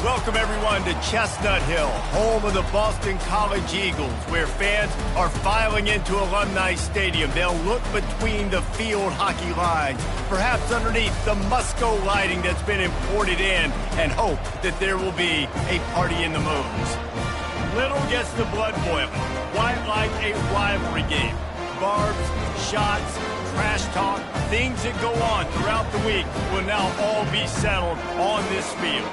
Welcome, everyone, to Chestnut Hill, home of the Boston College Eagles, where fans are filing into Alumni Stadium. They'll look between the field hockey lines, perhaps underneath the Musco lighting that's been imported in, and hope that there will be a party in the moons. Little gets the blood boiling, quite like a rivalry game. Barbs, shots, trash talk, things that go on throughout the week will now all be settled on this field.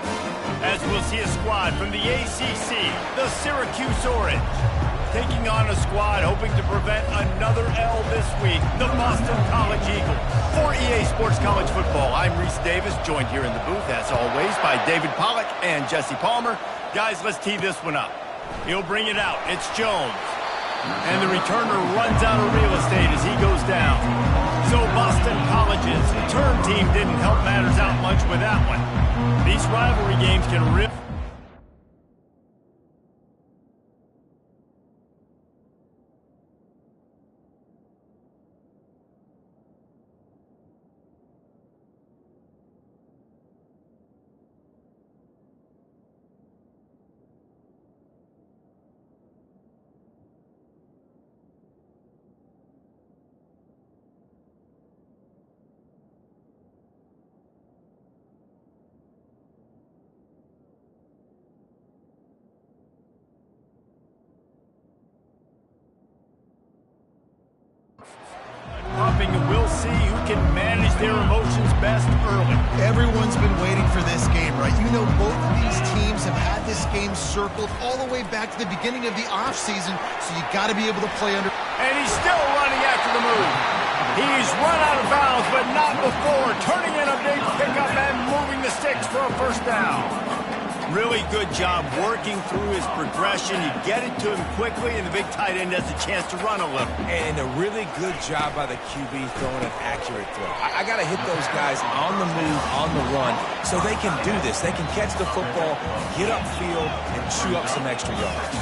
As we'll see a squad from the ACC, the Syracuse Orange, taking on a squad hoping to prevent another L this week, the Boston College Eagles. For EA Sports College Football, I'm Reese Davis, joined here in the booth, as always, by David Pollack and Jesse Palmer. Guys, let's tee this one up. He'll bring it out. It's Jones. And the returner runs out of real estate as he goes down. So Boston College's return team didn't help matters out much with that one. These rivalry games can rip. And we'll see who can manage their emotions best early. Everyone's been waiting for this game, right? You know, both of these teams have had this game circled all the way back to the beginning of the offseason, so you got to be able to play under. And he's still running after the move. He's run out of bounds, but not before turning in a big pickup and moving the sticks for a first down. Really good job working through his progression. You get it to him quickly, and the big tight end has a chance to run a little. And a really good job by the QB throwing an accurate throw. I got to hit those guys on the move, on the run, so they can do this. They can catch the football, get upfield, and chew up some extra yards.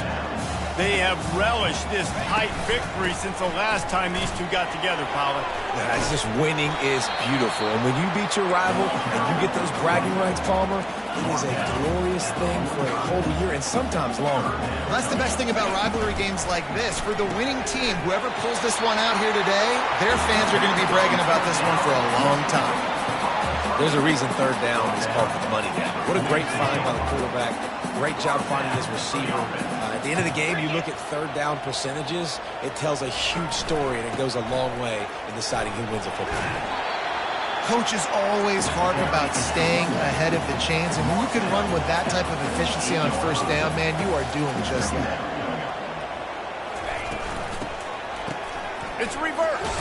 They have relished this tight victory since the last time these two got together, Pollard. Yeah, it's just winning is beautiful. And when you beat your rival and you get those bragging rights, Palmer, it is a glorious thing for a whole year and sometimes longer. Well, that's the best thing about rivalry games like this. For the winning team, whoever pulls this one out here today, their fans are going to be bragging about this one for a long time. There's a reason third down is called the money down. What a great find by the quarterback. Great job finding his receiver. At the end of the game, you look at third down percentages, it tells a huge story, and it goes a long way in deciding who wins a football game. Coach is always hard about staying ahead of the chains, and when you can run with that type of efficiency on first down, man, you are doing just that. It's reverse.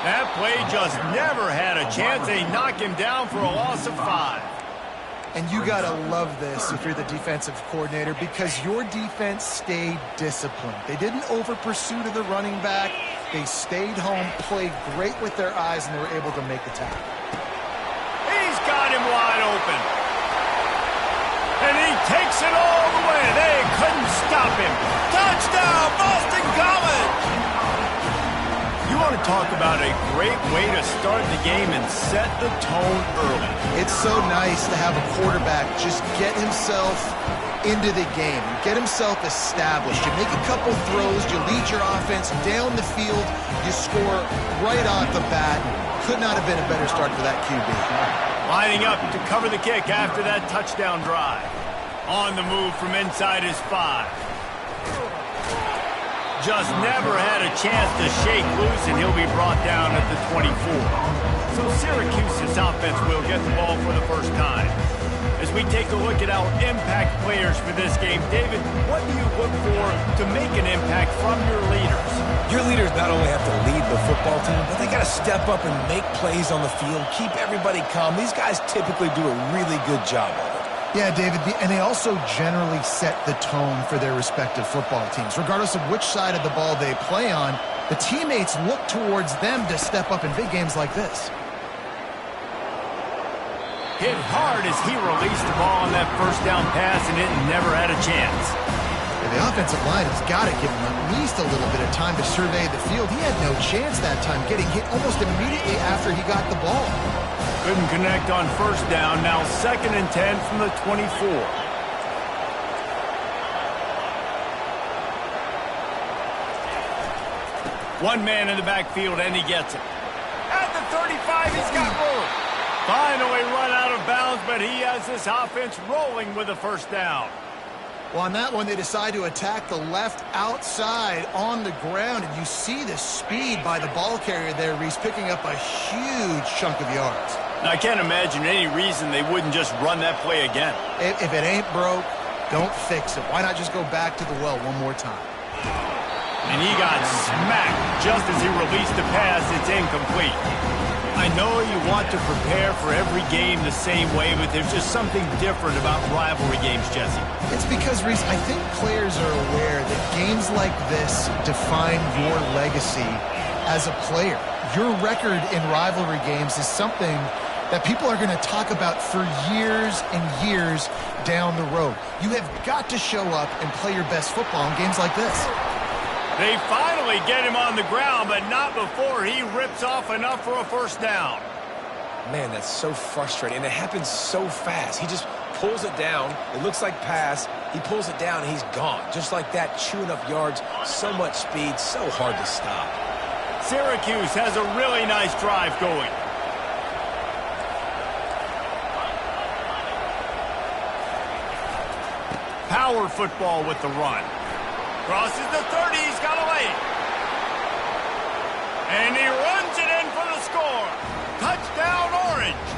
That play just never had a chance. They knock him down for a loss of 5. And you got to love this if you're the defensive coordinator, because your defense stayed disciplined. They didn't over-pursue to the running back. They stayed home, played great with their eyes, and they were able to make the tackle. He's got him wide open. And he takes it all the way. They couldn't stop him. Touchdown, Boston College! You want to talk about a great way to start the game and set the tone early. It's so nice to have a quarterback just get himself into the game, get himself established. You make a couple throws, you lead your offense down the field, you score right off the bat. Could not have been a better start for that QB. Lining up to cover the kick after that touchdown drive. On the move from inside his 5. Just never had a chance to shake loose, and he'll be brought down at the 24. So Syracuse's offense will get the ball for the first time. As we take a look at our impact players for this game, David, what do you look for to make an impact from your leaders? Your leaders not only have to lead the football team, but they got to step up and make plays on the field, keep everybody calm. These guys typically do a really good job of it. Yeah, David, and they also generally set the tone for their respective football teams. Regardless of which side of the ball they play on, the teammates look towards them to step up in big games like this. Hit hard as he released the ball on that first down pass, and it never had a chance. And the offensive line has got to give him at least a little bit of time to survey the field. He had no chance that time, getting hit almost immediately after he got the ball. Couldn't connect on first down. Now 2nd and 10 from the 24. One man in the backfield, and he gets it. At the 35, he's got room. Finally run out of bounds, but he has this offense rolling with a first down. Well, on that one, they decide to attack the left outside on the ground, and you see the speed by the ball carrier there, Reese, picking up a huge chunk of yards. Now, I can't imagine any reason they wouldn't just run that play again. If it ain't broke, don't fix it. Why not just go back to the well one more time? And he got smacked just as he released the pass. It's incomplete. I know you want to prepare for every game the same way, but there's just something different about rivalry games, Jesse. It's because, Reese, I think players are aware that games like this define your legacy as a player. Your record in rivalry games is something that people are going to talk about for years and years down the road. You have got to show up and play your best football in games like this. They finally get him on the ground, but not before he rips off enough for a first down. Man, that's so frustrating, and it happens so fast. He just pulls it down. It looks like pass. He pulls it down, and he's gone. Just like that, chewing up yards, so much speed, so hard to stop. Syracuse has a really nice drive going. Power football with the run. Crosses the 30, he's got a lane. And he runs it in for the score. Touchdown, Orange.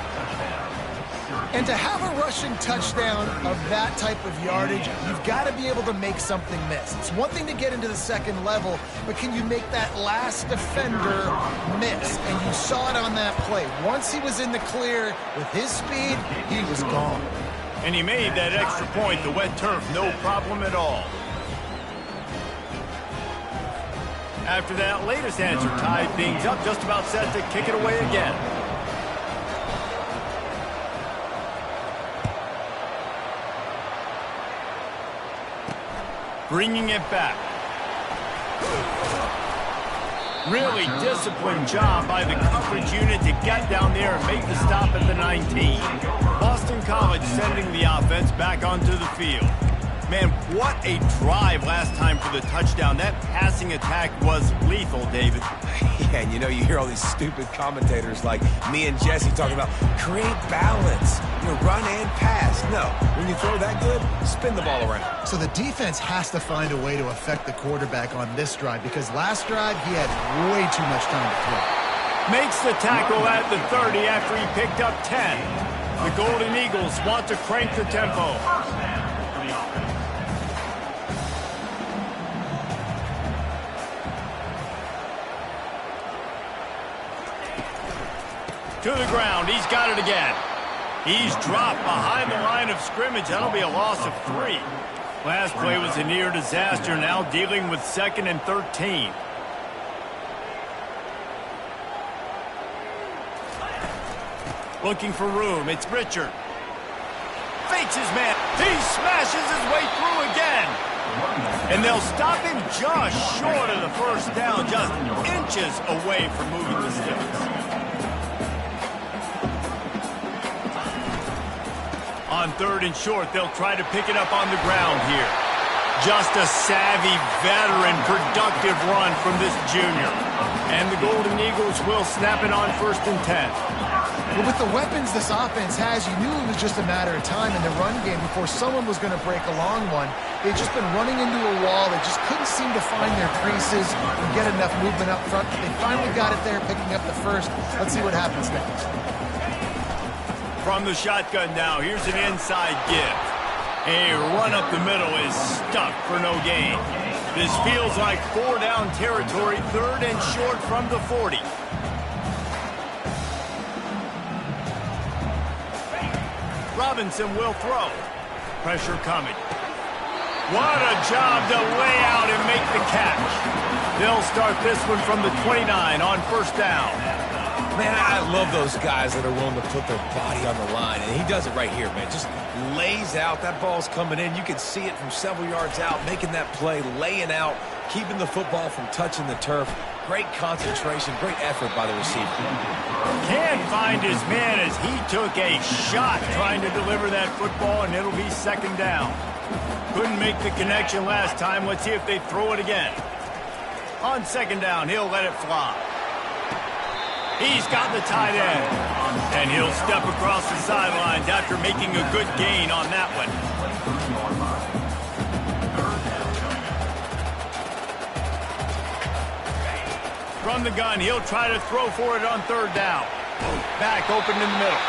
And to have a rushing touchdown of that type of yardage, you've got to be able to make something miss. It's one thing to get into the second level, but can you make that last defender miss? And you saw it on that play. Once he was in the clear with his speed, he was gone. And he made that extra point, the wet turf, no problem at all. After that latest answer tied things up, just about set to kick it away again. Bringing it back. Really disciplined job by the coverage unit to get down there and make the stop at the 19. Boston College sending the offense back onto the field. Man, what a drive last time for the touchdown. That passing attack was lethal, David. Yeah, and you know, you hear all these stupid commentators like me and Jesse talking about create balance, run and pass. No, when you throw that good, spin the ball around. So the defense has to find a way to affect the quarterback on this drive, because last drive he had way too much time to throw. Makes the tackle at the 30 after he picked up 10. The Golden Eagles want to crank the tempo. To the ground, he's got it again. He's dropped behind the line of scrimmage. That'll be a loss of 3. Last play was a near disaster, now dealing with 2nd and 13. Looking for room, it's Richard. Fakes his man, he smashes his way through again. And they'll stop him just short of the first down, just inches away from moving the sticks. On 3rd and short, they'll try to pick it up on the ground here. Just a savvy, veteran, productive run from this junior. And the Golden Eagles will snap it on 1st and 10. Well, with the weapons this offense has, you knew it was just a matter of time in the run game before someone was going to break a long one. They'd just been running into a wall. They just couldn't seem to find their creases and get enough movement up front. But they finally got it there, picking up the first. Let's see what happens next. From the shotgun now, here's an inside give. A run up the middle is stuck for no gain. This feels like 4-down territory, 3rd and short from the 40. Robinson will throw. Pressure coming. What a job to lay out and make the catch. They'll start this one from the 29 on 1st down. Man, I love those guys that are willing to put their body on the line, and he does it right here, man. Just lays out. That ball's coming in. You can see it from several yards out, making that play, laying out, keeping the football from touching the turf. Great concentration, great effort by the receiver. Can't find his man as he took a shot trying to deliver that football, and it'll be 2nd down. Couldn't make the connection last time. Let's see if they throw it again. On second down, he'll let it fly. He's got the tight end. And he'll step across the sidelines after making a good gain on that one. From the gun, he'll try to throw for it on third down. Back open in the middle.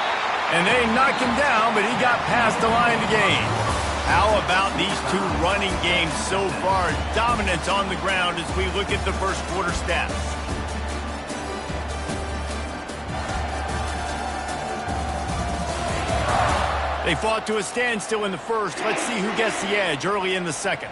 And they knocked him down, but he got past the line to gain. How about these two running games so far? Dominance on the ground as we look at the first quarter stats. They fought to a standstill in the first. Let's see who gets the edge early in the second.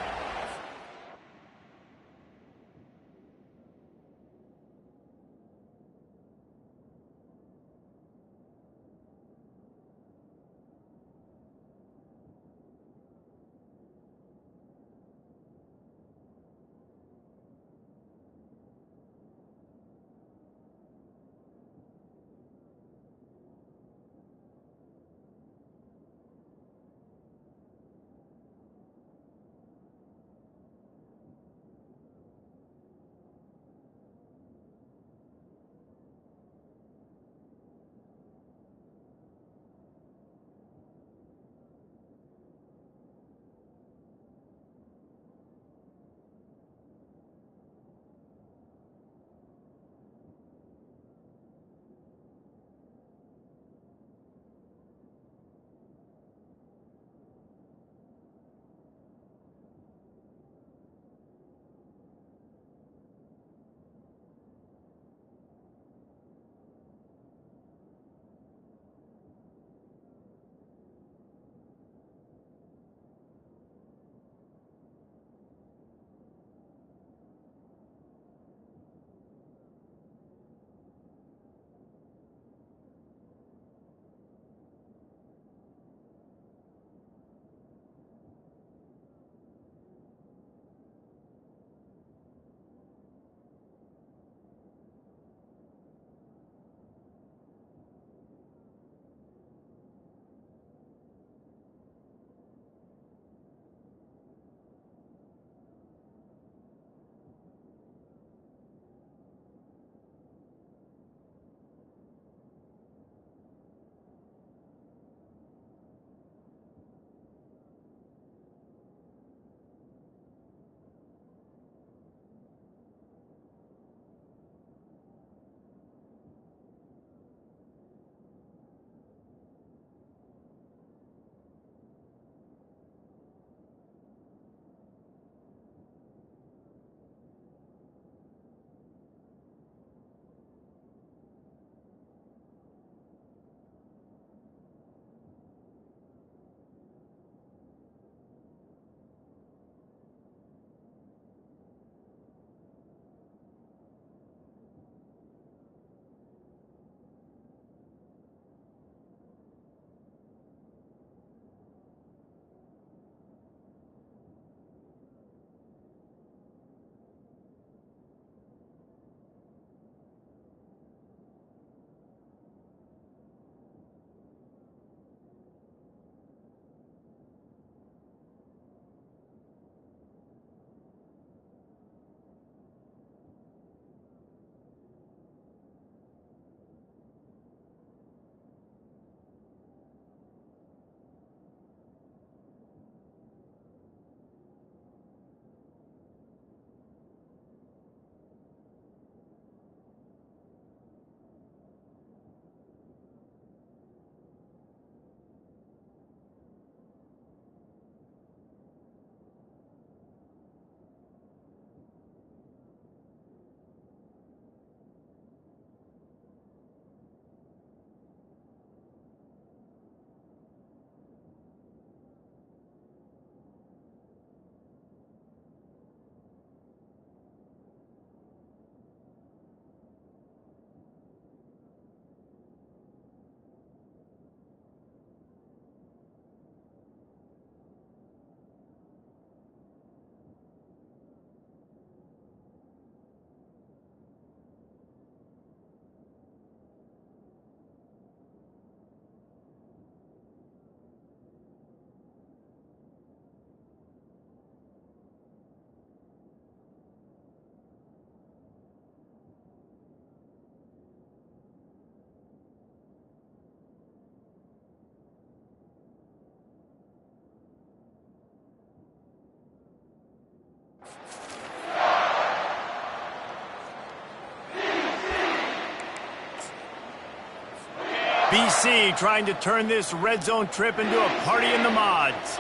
BC trying to turn this red zone trip into a party in the mods.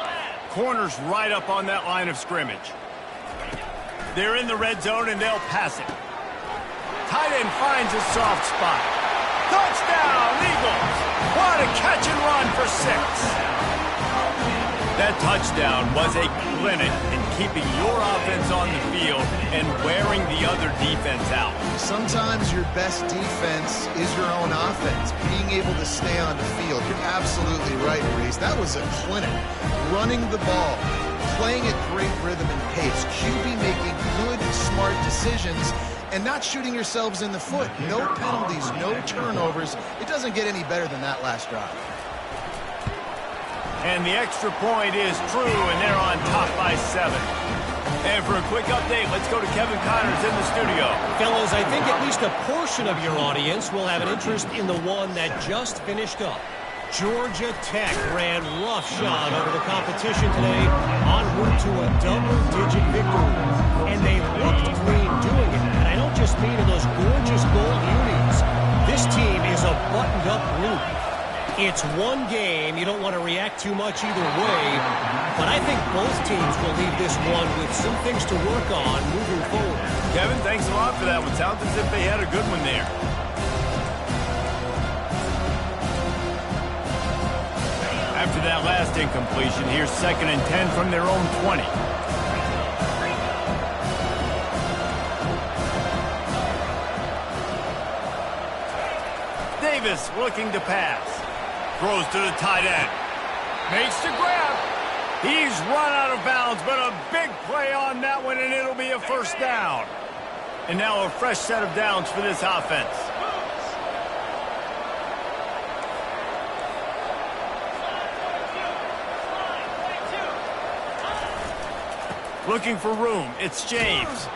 Corners right up on that line of scrimmage. They're in the red zone and they'll pass it. Tight end finds a soft spot. Touchdown, Eagles! What a catch and run for 6. That touchdown was a clinic in keeping your offense on the field and wearing the other defense out. Sometimes your best defense is your own offense, being able to stay on the field. You're absolutely right, Reese. That was a clinic. Running the ball, playing at great rhythm and pace, QB making good, smart decisions, and not shooting yourselves in the foot. No penalties, no turnovers. It doesn't get any better than that last drive. And the extra point is true, and they're on top by 7. And for a quick update, let's go to Kevin Connors in the studio. Fellas, I think at least a portion of your audience will have an interest in the one that just finished up. Georgia Tech ran roughshod over the competition today en route to a double-digit victory. And they looked clean doing it. And I don't just mean in those gorgeous gold unis. This team is a buttoned-up group. It's one game. You don't want to react too much either way. But I think both teams will leave this one with some things to work on moving forward. Kevin, thanks a lot for that one. Sounds as if they had a good one there. After that last incompletion, here's 2nd and 10 from their own 20. Davis looking to pass. Throws to the tight end. Makes the grab. He's run out of bounds, but a big play on that one, and it'll be a first down. And now a fresh set of downs for this offense. Looking for room. It's James.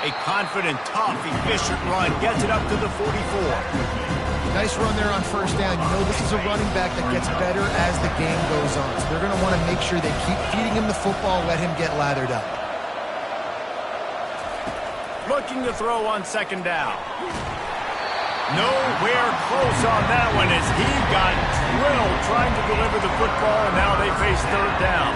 A confident, tough, efficient run. Gets it up to the 44. Nice run there on first down. You know this is a running back that gets better as the game goes on. So they're going to want to make sure they keep feeding him the football, let him get lathered up. Looking to throw on 2nd down. Nowhere close on that one as he got drilled trying to deliver the football, and now they face 3rd down.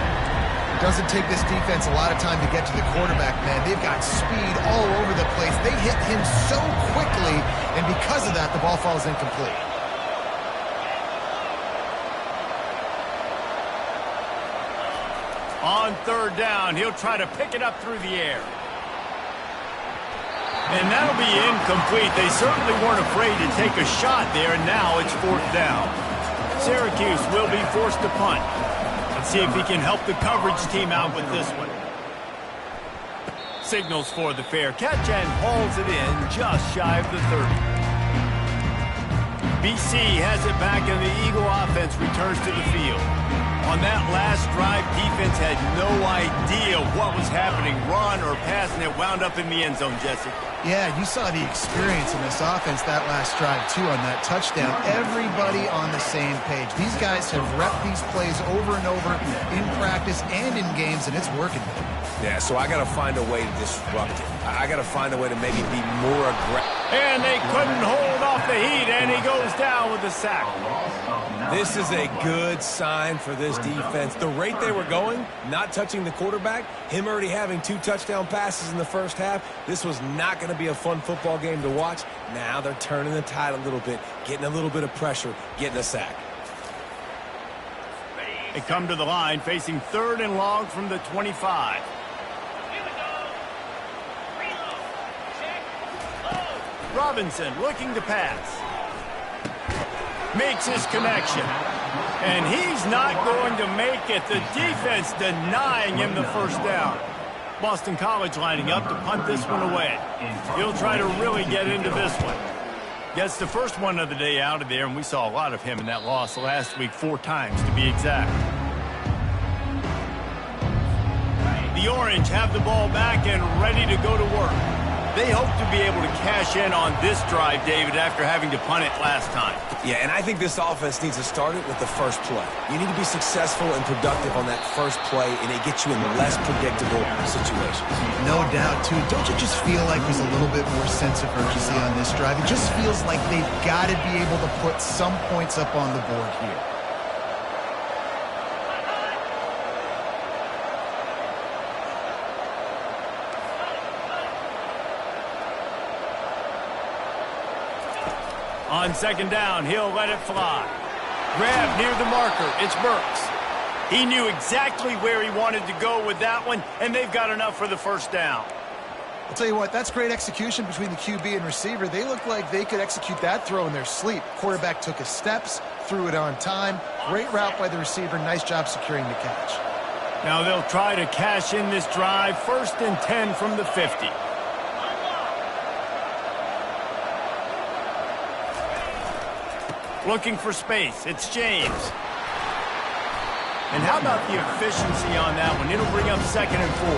Doesn't take this defense a lot of time to get to the quarterback, man. They've got speed all over the place. They hit him so quickly, and because of that, the ball falls incomplete. On 3rd down, he'll try to pick it up through the air. And that'll be incomplete. They certainly weren't afraid to take a shot there, and now it's 4th down. Syracuse will be forced to punt. See if he can help the coverage team out with this one. Signals for the fair catch and hauls it in just shy of the 30. BC has it back and the Eagle offense returns to the field. On that last drive, defense had no idea what was happening, run or pass, and it wound up in the end zone, Jesse. Yeah, you saw the experience in this offense that last drive, too, on that touchdown. Everybody on the same page. These guys have repped these plays over and over in practice and in games, and it's working. Yeah, so I got to find a way to disrupt it. I got to find a way to maybe be more aggressive. And they couldn't hold off the heat, and he goes down with the sack. This is a good sign for this defense. The rate they were going, not touching the quarterback, him already having 2 touchdown passes in the first half, this was not going to be a fun football game to watch. Now they're turning the tide a little bit, getting a little bit of pressure, getting a sack. They come to the line, facing 3rd and long from the 25. Robinson looking to pass. Makes his connection. And he's not going to make it. The defense denying him the first down. Boston College lining up to punt this one away. He'll try to really get into this one. Gets the first one of the day out of there, and we saw a lot of him in that loss last week, 4 times to be exact. The Orange have the ball back and ready to go to work. They hope to be able to cash in on this drive, David, after having to punt it last time. Yeah, and I think this offense needs to start it with the first play. You need to be successful and productive on that first play, and it gets you in less predictable situations. No doubt, too. Don't you just feel like there's a little bit more sense of urgency on this drive? It just feels like they've got to be able to put some points up on the board here. On second down, he'll let it fly. Grab near the marker. It's Burks. He knew exactly where he wanted to go with that one, and they've got enough for the first down. I'll tell you what, that's great execution between the QB and receiver. They look like they could execute that throw in their sleep. Quarterback took his steps, threw it on time. Great route by the receiver. Nice job securing the catch. Now they'll try to cash in this drive. 1st and 10 from the 50. Looking for space. It's James. And how about the efficiency on that one? It'll bring up 2nd and 4.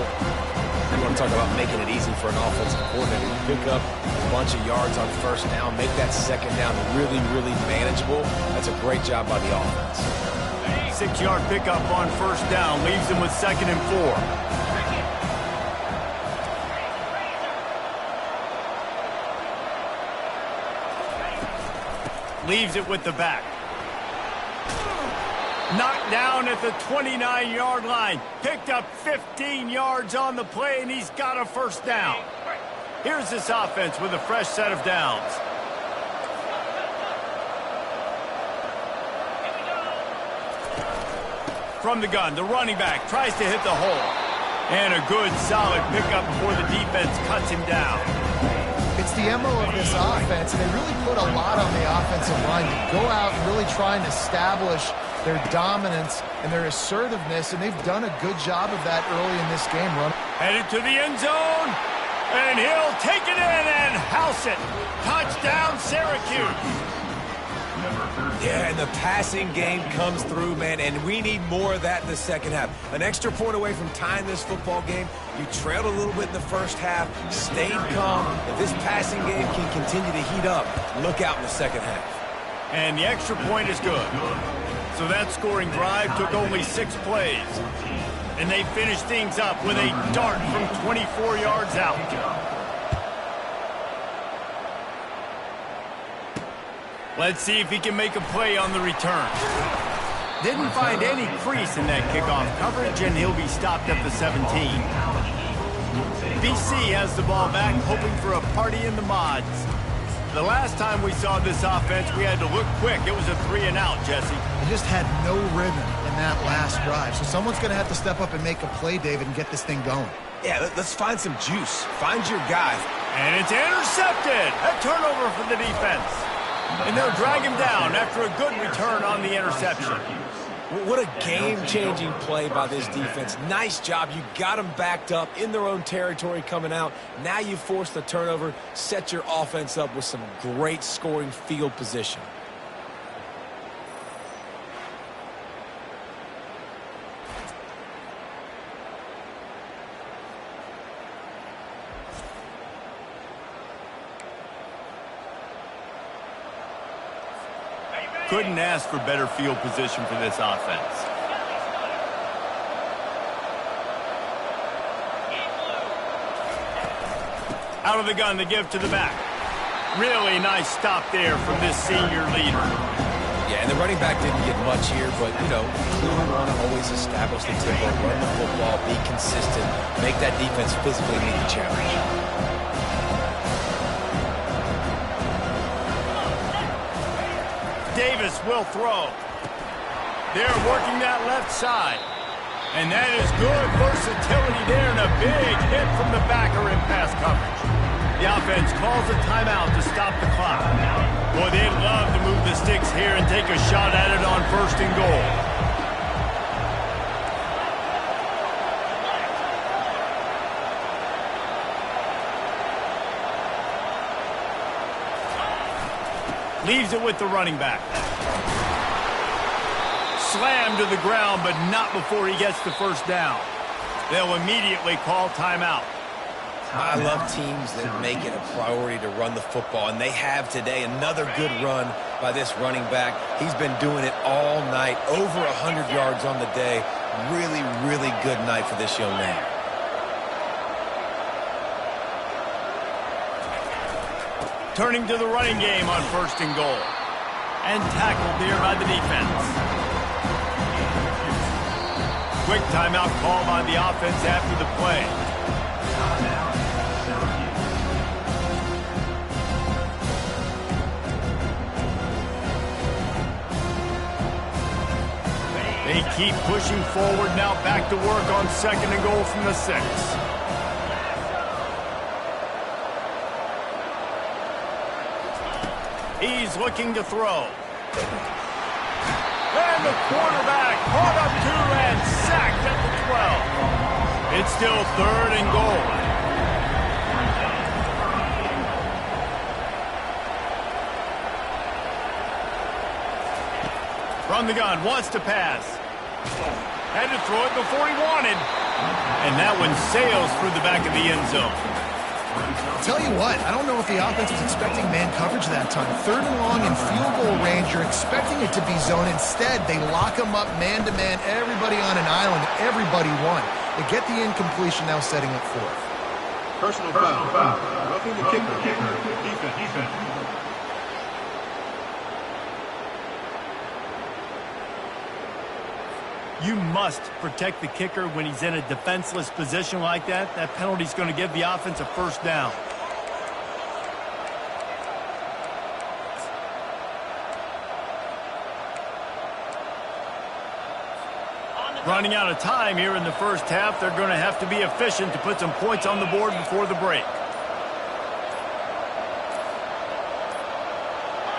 You want to talk about making it easy for an offensive coordinator to pick up a bunch of yards on first down, make that second down really, really manageable. That's a great job by the offense. 6-yard pickup on first down leaves them with 2nd and 4. Leaves it with the back. Knocked down at the 29-yard line. Picked up 15 yards on the play, and he's got a first down. Here's this offense with a fresh set of downs. From the gun, the running back tries to hit the hole. And a good, solid pickup before the defense cuts him down. It's the MO of this offense, and they really put a lot on the offensive line to go out and really try and establish their dominance and their assertiveness, and they've done a good job of that early in this game. Headed to the end zone, and he'll take it in and house it. Touchdown, Syracuse. Yeah, and the passing game comes through, man, and we need more of that in the second half. An extra point away from tying this football game. You trailed a little bit in the first half, stayed calm. If this passing game can continue to heat up, look out in the second half. And the extra point is good. So that scoring drive took only 6 plays. And they finished things up with a dart from 24 yards out. Let's see if he can make a play on the return. Didn't find any crease in that kickoff coverage, and he'll be stopped at the 17. BC has the ball back, hoping for a party in the mods. The last time we saw this offense, we had to look quick. It was a 3-and-out, Jesse. They just had no rhythm in that last drive. So someone's going to have to step up and make a play, David, and get this thing going. Yeah, let's find some juice. Find your guy. And it's intercepted. A turnover for the defense. And they'll drag him down after a good return on the interception. What a game-changing play by this defense. Nice job. You got them backed up in their own territory coming out. Now you force the turnover, set your offense up with some great scoring field position. Couldn't ask for better field position for this offense. Out of the gun, the give to the back. Really nice stop there from this senior leader. Yeah, and the running back didn't get much here, but, you know, clearly want to always establish the tempo, run the football, be consistent, make that defense physically meet the challenge. Davis will throw. They're working that left side. And that is good versatility there and a big hit from the backer in pass coverage. The offense calls a timeout to stop the clock. Boy, they'd love to move the sticks here and take a shot at it on 1st and goal. Leaves it with the running back. Slammed to the ground, but not before he gets the first down. They'll immediately call timeout. I love teams that make it a priority to run the football, and they have today. Another good run by this running back. He's been doing it all night, over 100 yards on the day. Really, really good night for this young man. Turning to the running game on 1st and goal. And tackled there by the defense. Quick timeout called on the offense after the play. They keep pushing forward, now back to work on 2nd and goal from the 6. He's looking to throw. And the quarterback brought up 2 and sacked at the 12. It's still 3rd and goal. From the gun, wants to pass. Had to throw it before he wanted. And that one sails through the back of the end zone. Tell you what, I don't know if the offense was expecting man coverage that time. 3rd and long in field goal range, you're expecting it to be zone. Instead, they lock them up man-to-man, everybody on an island, everybody won. They get the incompletion, now setting up 4th. Personal foul. Roughing the kicker. Defense. You must protect the kicker when he's in a defenseless position like that. That penalty's going to give the offense a 1st down. Running out of time here in the 1st half. They're going to have to be efficient to put some points on the board before the break.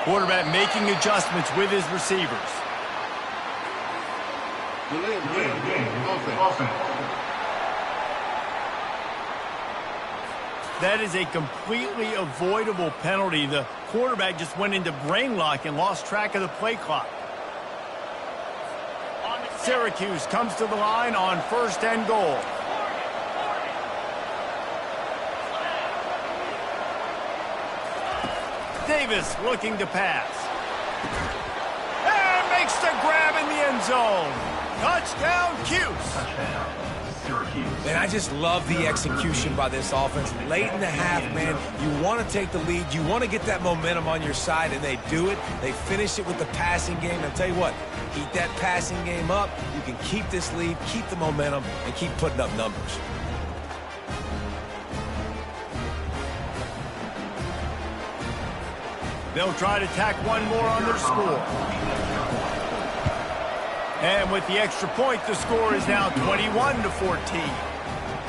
Quarterback making adjustments with his receivers. That is a completely avoidable penalty. The quarterback just went into brain lock and lost track of the play clock. Syracuse comes to the line on 1st and goal. Davis looking to pass. And makes the grab in the end zone. Touchdown, Cuse. Man, I just love the execution by this offense. Late in the half, man, you want to take the lead. You want to get that momentum on your side, and they do it. They finish it with the passing game. I'll tell you what, keep that passing game up. You can keep this lead, keep the momentum, and keep putting up numbers. They'll try to tack one more on their score. And with the extra point, the score is now 21-14.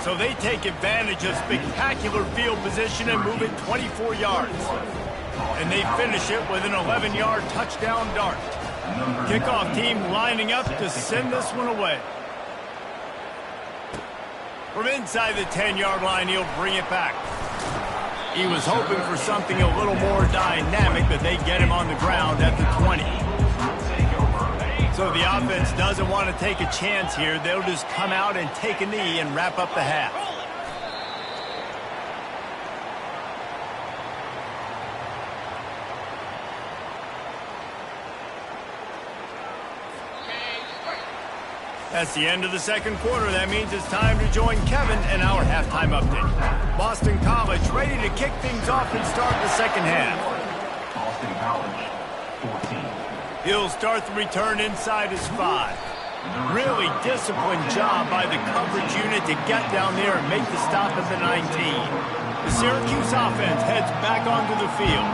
So they take advantage of spectacular field position and move it 24 yards. And they finish it with an 11-yard touchdown dart. Kickoff team lining up to send this one away. From inside the 10-yard line, he'll bring it back. He was hoping for something a little more dynamic, but they get him on the ground at the 20. So the offense doesn't want to take a chance here. They'll just come out and take a knee and wrap up the half. That's the end of the 2nd quarter. That means it's time to join Kevin in our halftime update. Boston College ready to kick things off and start the 2nd half. Boston College, 14. He'll start the return inside his 5. Really disciplined job by the coverage unit to get down there and make the stop at the 19. The Syracuse offense heads back onto the field.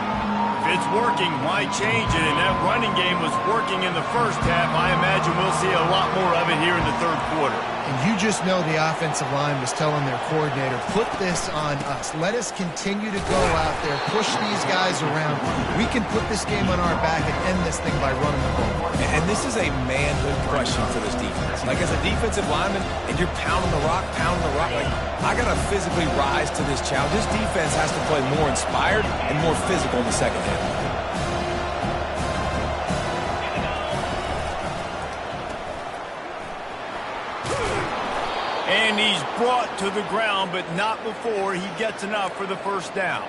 If it's working, why change it? And that running game was working in the 1st half. I imagine we'll see a lot more of it here in the 3rd quarter. And you just know the offensive line was telling their coordinator, put this on us. Let us continue to go out there, push these guys around. We can put this game on our back and end this thing by running the ball. And this is a manhood question for this defense. Like, as a defensive lineman, and you're pounding the rock, like, I got to physically rise to this challenge. This defense has to play more inspired and more physical in the 2nd half. he's brought to the ground, but not before he gets enough for the first down.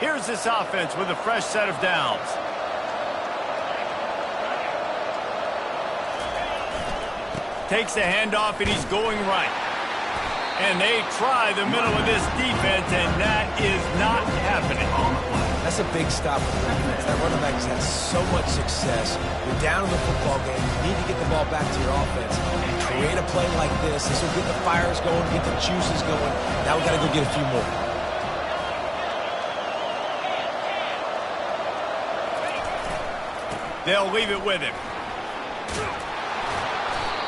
Here's this offense with a fresh set of downs. Takes the handoff, and he's going right. And they try the middle of this defense, and that is not happening. That's a big stop for the defense. That running back has had so much success. You're down in the football game. You need to get the ball back to your offense. Create a play like this. This will get the fires going, get the juices going. Now we got to go get a few more. They'll leave it with him.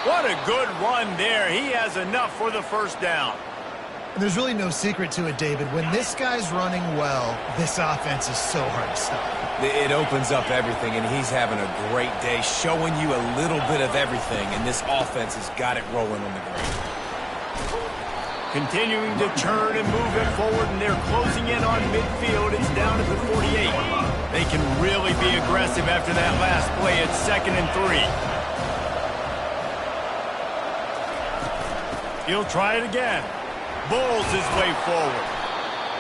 What a good run there. He has enough for the first down. And there's really no secret to it, David. When this guy's running well, this offense is so hard to stop. It opens up everything, and he's having a great day, showing you a little bit of everything, and this offense has got it rolling on the ground. Continuing to turn and move it forward, and they're closing in on midfield. It's down at the 48. They can really be aggressive after that last play. It's 2nd and 3. He'll try it again. Bulls his way forward.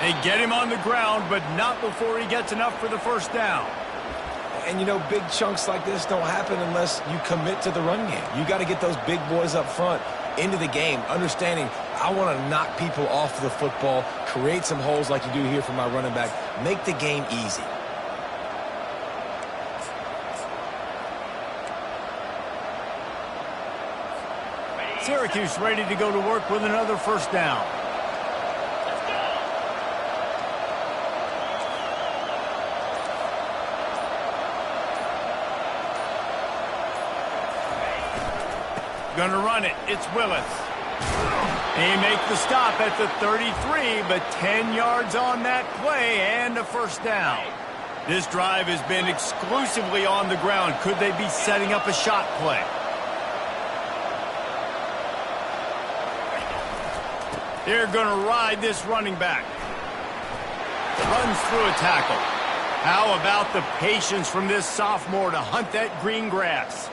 They get him on the ground, but not before he gets enough for the first down. And, you know, big chunks like this don't happen unless you commit to the run game. You got to get those big boys up front into the game, understanding I want to knock people off the football, create some holes like you do here for my running back, make the game easy. Syracuse ready to go to work with another first down. Gonna run it. It's Willis. They make the stop at the 33, but 10 yards on that play and a first down. This drive has been exclusively on the ground. Could they be setting up a shot play? They're going to ride this running back. Runs through a tackle. How about the patience from this sophomore to hunt that green grass?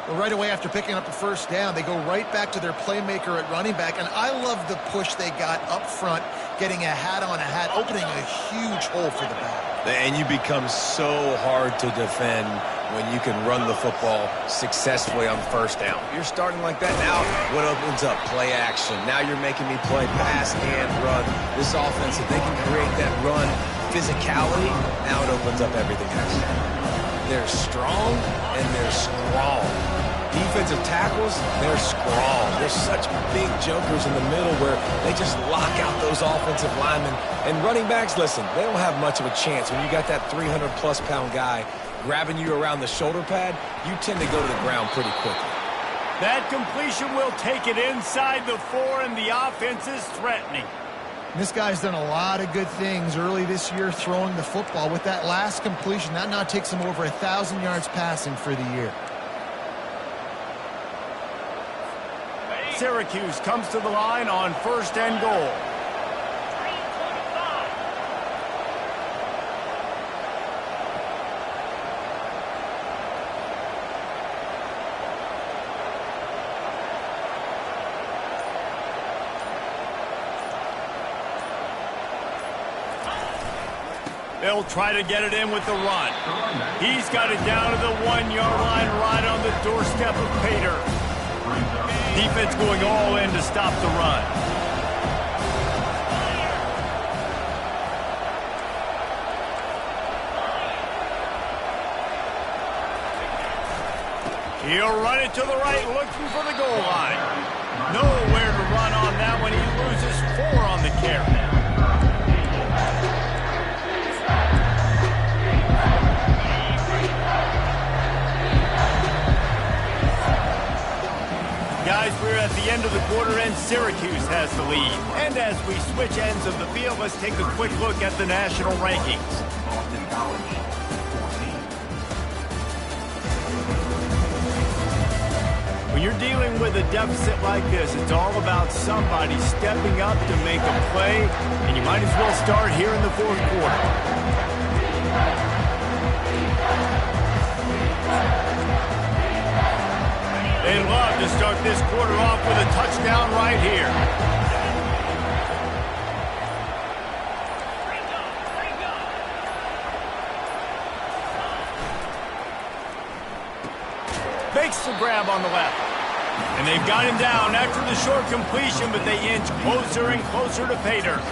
Well, right away after picking up the first down, they go right back to their playmaker at running back. And I love the push they got up front, getting a hat on a hat, opening a huge hole for the back. And you become so hard to defend when you can run the football successfully on first down. You're starting like that now. What opens up? Play action. Now you're making me play pass and run. This offense, if they can create that run physicality, now it opens up everything else. They're strong and they're strong. Defensive tackles, they're strong. They're such big jokers in the middle where they just lock out those offensive linemen. And running backs, listen, they don't have much of a chance. When you got that 300-plus pound guy grabbing you around the shoulder pad, you tend to go to the ground pretty quickly. That completion will take it inside the 4, and the offense is threatening. This guy's done a lot of good things early this year throwing the football. With that last completion, that now takes him over 1,000 yards passing for the year. Syracuse comes to the line on 1st and goal. They'll try to get it in with the run. He's got it down to the 1-yard line right on the doorstep of Pater. Defense going all in to stop the run. He'll run it to the right, looking for the goal line. Nowhere to run on that one. He loses 4 on the carry. Guys, we're at the end of the quarter, and Syracuse has the lead. And as we switch ends of the field, let's take a quick look at the national rankings. Boston College, 14. When you're dealing Even with a deficit like this, it's all about somebody stepping up to make a play, and you might as well start here in the fourth quarter. They love to start this quarter off with a touchdown right here. Makes the grab on the left. And they've got him down after the short completion, but they inch closer and closer to pay dirt.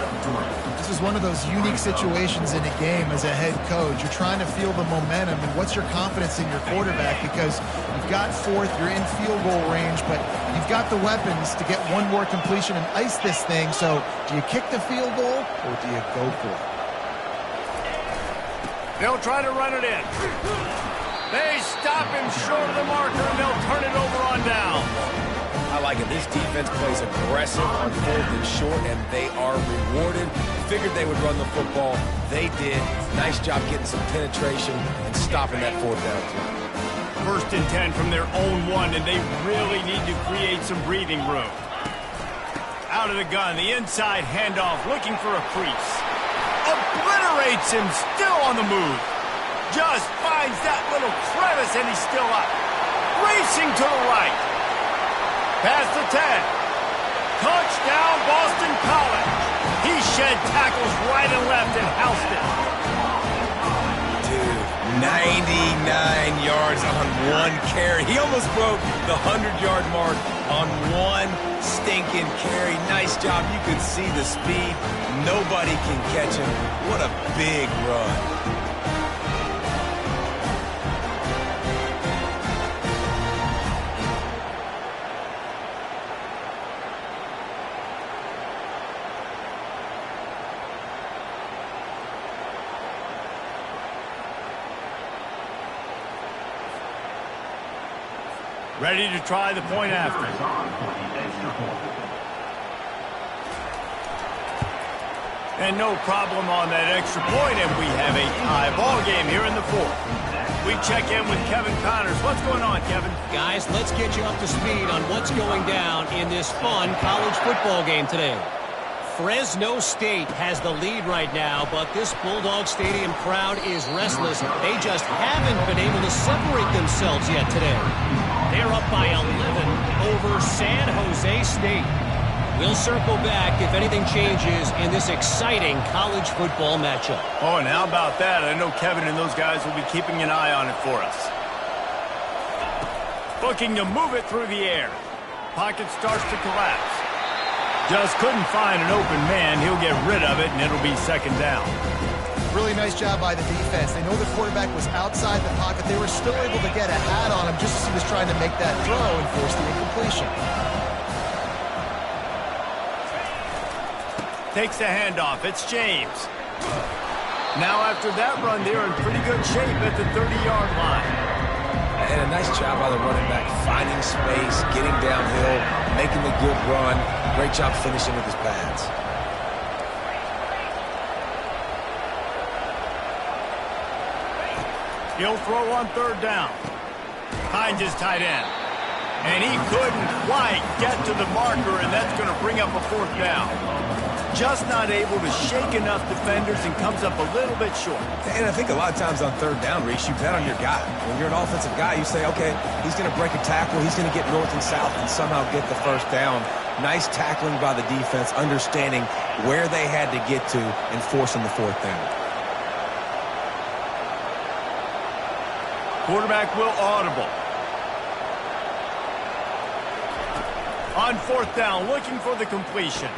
This is one of those unique situations in a game as a head coach. You're trying to feel the momentum, and what's your confidence in your quarterback? Because you've got fourth, you're in field goal range, but you've got the weapons to get one more completion and ice this thing. So do you kick the field goal, or do you go for it? They'll try to run it in. They stop him short of the marker, and they'll turn it over on down. I like it. This defense plays aggressive on fourth and short, and they are rewarded. Figured they would run the football. They did. Nice job getting some penetration and stopping that fourth down. First and 10 from their own one, and they really need to create some breathing room. Out of the gun, the inside handoff, looking for a crease. Obliterates him, still on the move. Just finds that little crevice, and he's still up. Racing to the right. Past the 10. Touchdown, Boston College. He shed tackles right and left and housed it. Dude, 99 yards on one carry. He almost broke the 100-yard mark on one stinking carry. Nice job. You could see the speed. Nobody can catch him. What a big run. Ready to try the point after. And no problem on that extra point, and we have a tie ball game here in the fourth. We check in with Kevin Connors. What's going on, Kevin? Guys, let's get you up to speed on what's going down in this fun college football game today. Fresno State has the lead right now, but this Bulldog Stadium crowd is restless. They just haven't been able to separate themselves yet today. They're up by 11 over San Jose State. We'll circle back if anything changes in this exciting college football matchup. Oh, and how about that? I know Kevin and those guys will be keeping an eye on it for us. Looking to move it through the air. Pocket starts to collapse. Just couldn't find an open man. He'll get rid of it, and it'll be second down. Really nice job by the defense. They know the quarterback was outside the pocket. They were still able to get a hat on him just as he was trying to make that throw and force the incompletion. Takes the handoff. It's James. Now after that run, they're in pretty good shape at the 30-yard line. And a nice job by the running back, finding space, getting downhill, making the good run. Great job finishing with his pads. He'll throw on third down. Finds his tight end. And he couldn't quite get to the marker, and that's going to bring up a fourth down. Just not able to shake enough defenders and comes up a little bit short. And I think a lot of times on third down, Reese, you bet on your guy. When you're an offensive guy, you say, okay, he's going to break a tackle, he's going to get north and south and somehow get the first down. Nice tackling by the defense, understanding where they had to get to and forcing the fourth down. Quarterback will audible. On fourth down, looking for the completion.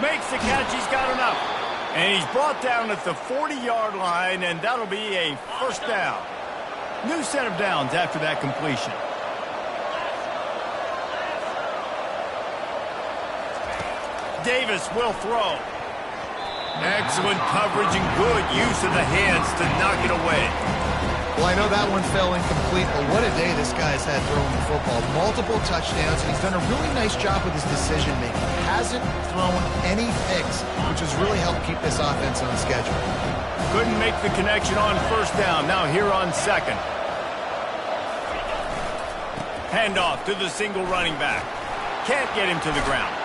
Makes the catch, he's got enough. And he's brought down at the 40-yard line, and that'll be a first down. New set of downs after that completion. Davis will throw. Excellent coverage and good use of the hands to knock it away. Well, I know that one fell incomplete, but what a day this guy's had throwing the football. Multiple touchdowns, and he's done a really nice job with his decision-making. Hasn't thrown any picks, which has really helped keep this offense on schedule. Couldn't make the connection on first down. Now here on second. Handoff to the single running back. Can't get him to the ground.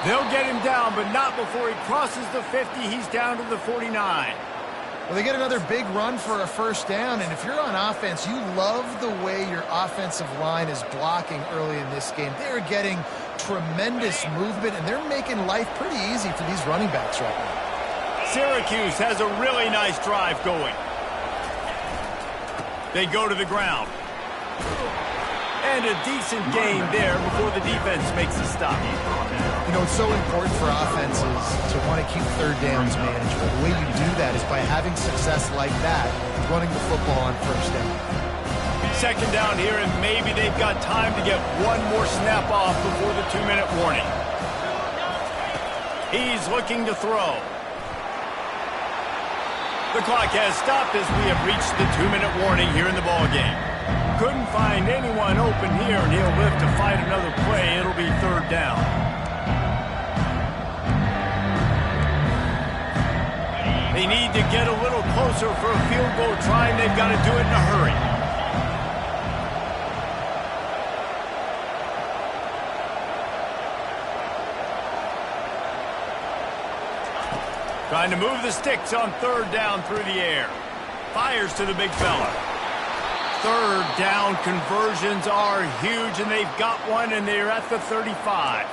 They'll get him down, but not before he crosses the 50. He's down to the 49. Well, they get another big run for a first down, and if you're on offense, you love the way your offensive line is blocking early in this game. They're getting tremendous movement, and they're making life pretty easy for these running backs right now. Syracuse has a really nice drive going. They go to the ground. And a decent gain there before the defense makes a stop. You know, it's so important for offenses to want to keep third downs manageable. The way you do that is by having success like that, running the football on first down. Second down here, and maybe they've got time to get one more snap off before the 2-minute warning. He's looking to throw. The clock has stopped as we have reached the 2-minute warning here in the ballgame. Couldn't find anyone open here, and he'll live to fight another play. It'll be third down. They need to get a little closer for a field goal try, and they've got to do it in a hurry. Trying to move the sticks on third down through the air. Fires to the big fella. Third down conversions are huge, and they've got one, and they're at the 35.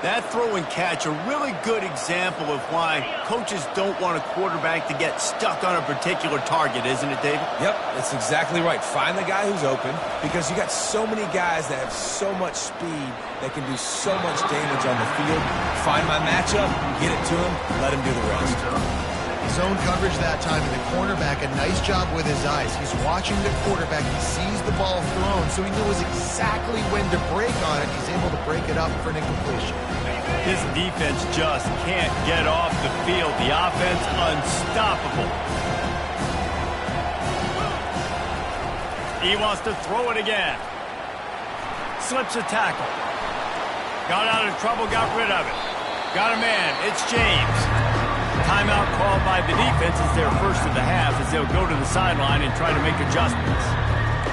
That throw and catch, a really good example of why coaches don't want a quarterback to get stuck on a particular target, isn't it, David? Yep, that's exactly right. Find the guy who's open, because you got so many guys that have so much speed that can do so much damage on the field. Find my matchup, get it to him, let him do the rest. Zone coverage that time, and the cornerback, a nice job with his eyes. He's watching the quarterback. He sees the ball thrown, so he knows exactly when to break on it. He's able to break it up for an incompletion. This defense just can't get off the field. The offense unstoppable. He wants to throw it again. Slips a tackle. Got out of trouble, got rid of it. Got a man. It's James. Timeout called by the defense is their first of the half as they'll go to the sideline and try to make adjustments.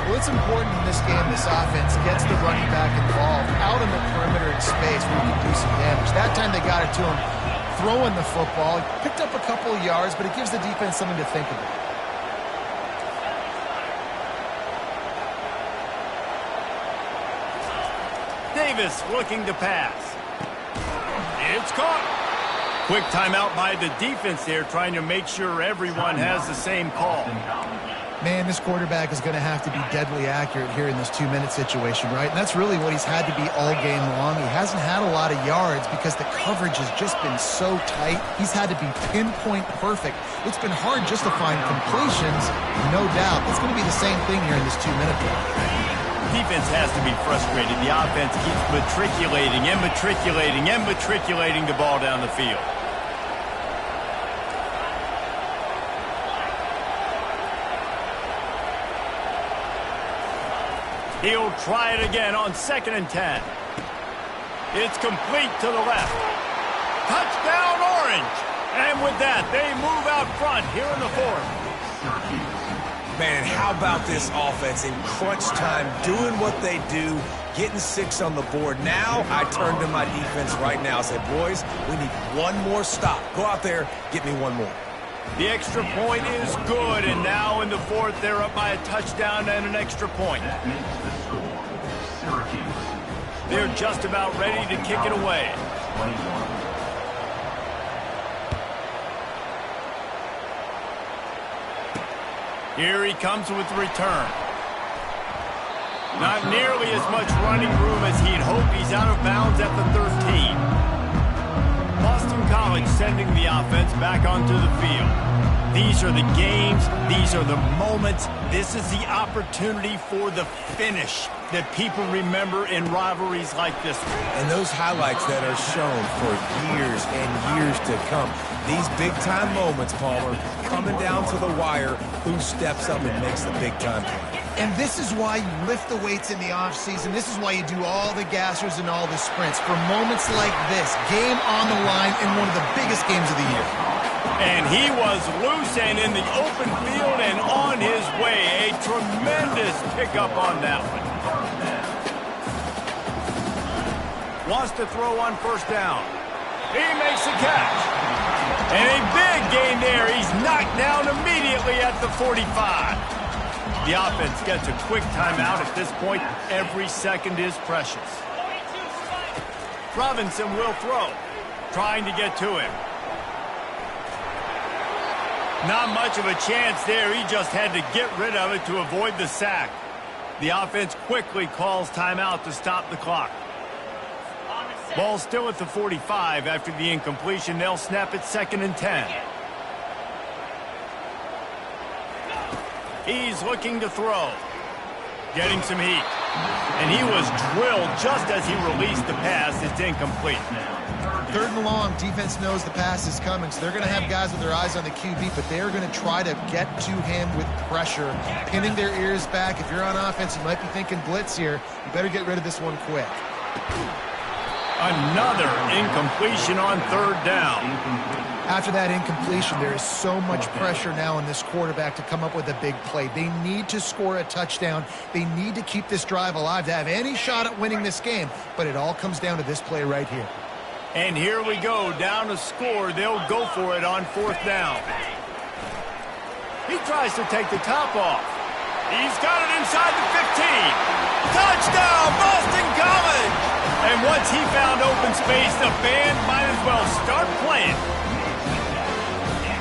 Well, it's important in this game this offense gets the running back involved out in the perimeter in space where he can do some damage. That time they got it to him throwing the football. He picked up a couple of yards, but it gives the defense something to think about. Davis looking to pass. It's caught. Quick timeout by the defense there, trying to make sure everyone has the same call. Man, this quarterback is going to have to be deadly accurate here in this 2-minute situation, right? And that's really what he's had to be all game long. He hasn't had a lot of yards because the coverage has just been so tight. He's had to be pinpoint perfect. It's been hard just to find completions, no doubt. It's going to be the same thing here in this 2-minute drill. Defense has to be frustrated. The offense keeps matriculating the ball down the field. He'll try it again on 2nd and 10. It's complete to the left. Touchdown, Orange! And with that, they move out front here in the fourth. Man, how about this offense in crunch time, doing what they do, getting 6 on the board. Now I turn to my defense right now and say, boys, we need one more stop. Go out there, get me one more. The extra point is good, and now in the fourth, they're up by a touchdown and an extra point. That makes the score Syracuse. They're just about ready to kick it away. 21. Here he comes with the return. Not nearly as much running room as he'd hoped. He's out of bounds at the 13. Boston College sending the offense back onto the field. These are the games. These are the moments. This is the opportunity for the finish that people remember in rivalries like this one. And those highlights that are shown for years and years to come. These big-time moments, Palmer, coming down to the wire, who steps up and makes the big-time play. And this is why you lift the weights in the offseason. This is why you do all the gassers and all the sprints. For moments like this, game on the line in one of the biggest games of the year. And he was loose and in the open field and on his way. A tremendous pickup on that one. Wants to throw on first down. He makes the catch. And a big gain there. He's knocked down immediately at the 45. The offense gets a quick timeout at this point. Every second is precious. Robinson will throw, trying to get to him. Not much of a chance there. He just had to get rid of it to avoid the sack. The offense quickly calls timeout to stop the clock. Ball still at the 45 after the incompletion. They'll snap it 2nd and 10. He's looking to throw. Getting some heat. And he was drilled just as he released the pass. It's incomplete. 3rd and long, defense knows the pass is coming, so they're going to have guys with their eyes on the QB, but they're going to try to get to him with pressure, pinning their ears back. If you're on offense, you might be thinking blitz here. You better get rid of this one quick. Another incompletion on 3rd down. After that incompletion, there is so much pressure now on this quarterback to come up with a big play. They need to score a touchdown. They need to keep this drive alive to have any shot at winning this game, but it all comes down to this play right here. And here we go, down a score. They'll go for it on 4th down. He tries to take the top off. He's got it inside the 15. Touchdown, Boston College! And once he found open space, the band might as well start playing.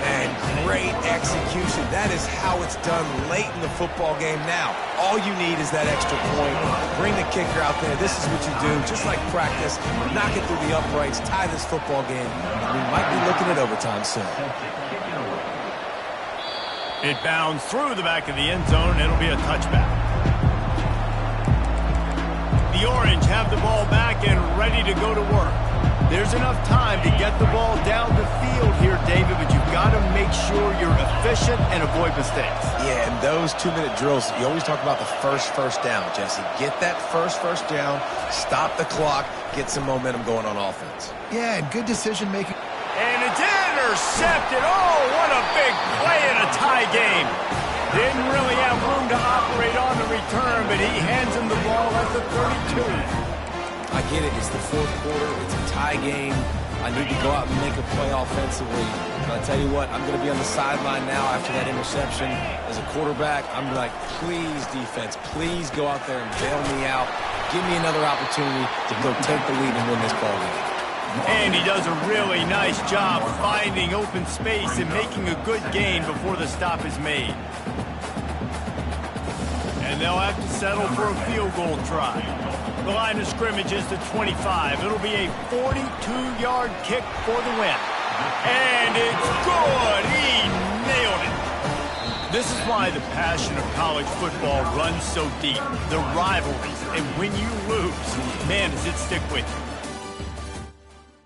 And great execution. That is how it's done late in the football game now. All you need is that extra point. Bring the kicker out there. This is what you do. Just like practice, knock it through the uprights, tie this football game. We might be looking at overtime soon. It bounds through the back of the end zone. It'll be a touchback. The Orange have the ball back and ready to go to work. There's enough time to get the ball down the field here, David, but you've got to make sure you're efficient and avoid mistakes. Yeah, and those 2-minute drills, you always talk about the first down, Jesse. Get that first down, stop the clock, get some momentum going on offense. Yeah, and good decision-making. And it's intercepted. Oh, what a big play in a tie game. Didn't really have room to operate on the return, but he hands him the ball at the 32. I get it. It's the 4th quarter. It's a tie game. I need to go out and make a play offensively. But I tell you what, I'm going to be on the sideline now after that interception. As a quarterback, I'm like, please, defense, please go out there and bail me out. Give me another opportunity to go take the lead and win this ball game. And he does a really nice job finding open space and making a good gain before the stop is made. And they'll have to settle for a field goal try. The line of scrimmage is to 25. It'll be a 42-yard kick for the win. And it's good. He nailed it. This is why the passion of college football runs so deep. The rivalries. And when you lose, man, does it stick with you.